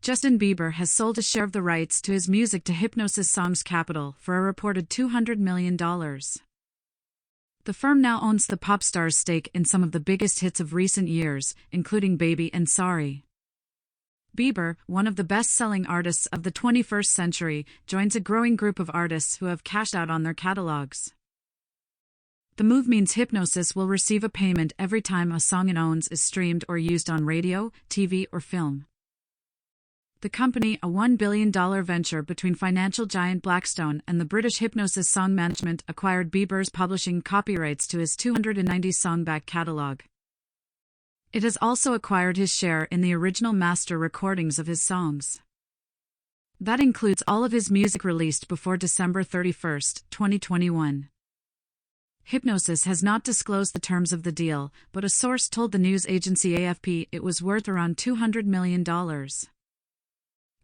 Justin Bieber has sold a share of the rights to his music to Hipgnosis Songs Capital for a reported $200 million. The firm now owns the pop star's stake in some of the biggest hits of recent years, including Baby and Sorry. Bieber, one of the best-selling artists of the 21st century, joins a growing group of artists who have cashed out on their catalogs. The move means Hipgnosis will receive a payment every time a song it owns is streamed or used on radio, TV, or film. The company, a $1 billion venture between financial giant Blackstone and the British Hipgnosis Song Management, acquired Bieber's publishing copyrights to his 290-song back catalogue. It has also acquired his share in the original master recordings of his songs. That includes all of his music released before December 31, 2021. Hipgnosis has not disclosed the terms of the deal, but a source told the news agency AFP it was worth around $200 million.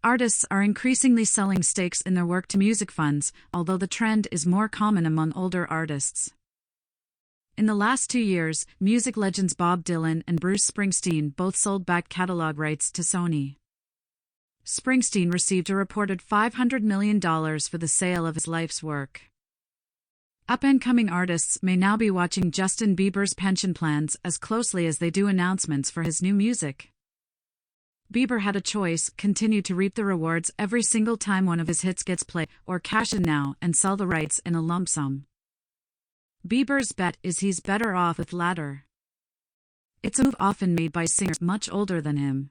Artists are increasingly selling stakes in their work to music funds, although the trend is more common among older artists. In the last 2 years, music legends Bob Dylan and Bruce Springsteen both sold back catalog rights to Sony. Springsteen received a reported $500 million for the sale of his life's work. Up-and-coming artists may now be watching Justin Bieber's pension plans as closely as they do announcements for his new music. Bieber had a choice: continue to reap the rewards every single time one of his hits gets played, or cash in now and sell the rights in a lump sum. Bieber's bet is he's better off with the latter. It's a move often made by singers much older than him.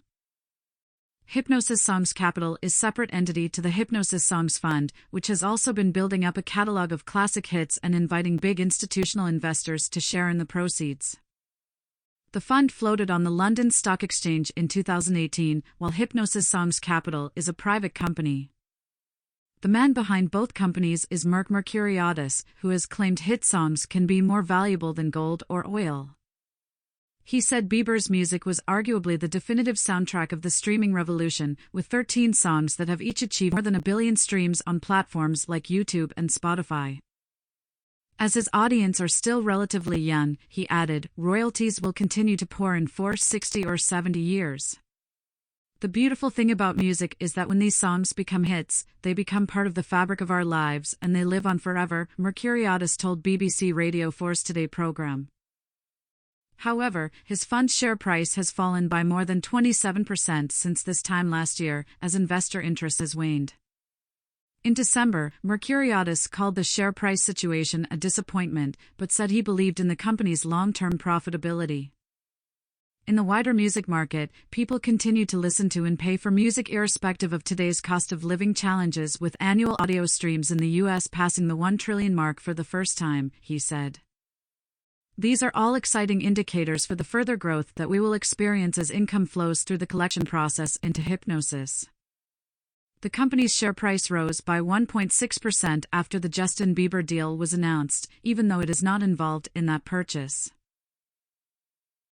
Hipgnosis Songs Capital is a separate entity to the Hipgnosis Songs Fund, which has also been building up a catalog of classic hits and inviting big institutional investors to share in the proceeds. The fund floated on the London Stock Exchange in 2018, while Hipgnosis Songs Capital is a private company. The man behind both companies is Mercuriadis, who has claimed hit songs can be more valuable than gold or oil. He said Bieber's music was arguably the definitive soundtrack of the streaming revolution, with 13 songs that have each achieved more than 1 billion streams on platforms like YouTube and Spotify. As his audience are still relatively young, he added, royalties will continue to pour in for 60 or 70 years. The beautiful thing about music is that when these songs become hits, they become part of the fabric of our lives and they live on forever, Mercuriadis told BBC Radio 4's Today program. However, his fund's share price has fallen by more than 27% since this time last year, as investor interest has waned. In December, Mercuriadis called the share price situation a disappointment, but said he believed in the company's long-term profitability. In the wider music market, people continue to listen to and pay for music irrespective of today's cost of living challenges, with annual audio streams in the U.S. passing the 1 trillion mark for the first time, he said. These are all exciting indicators for the further growth that we will experience as income flows through the collection process into Hipgnosis. The company's share price rose by 1.6% after the Justin Bieber deal was announced, even though it is not involved in that purchase.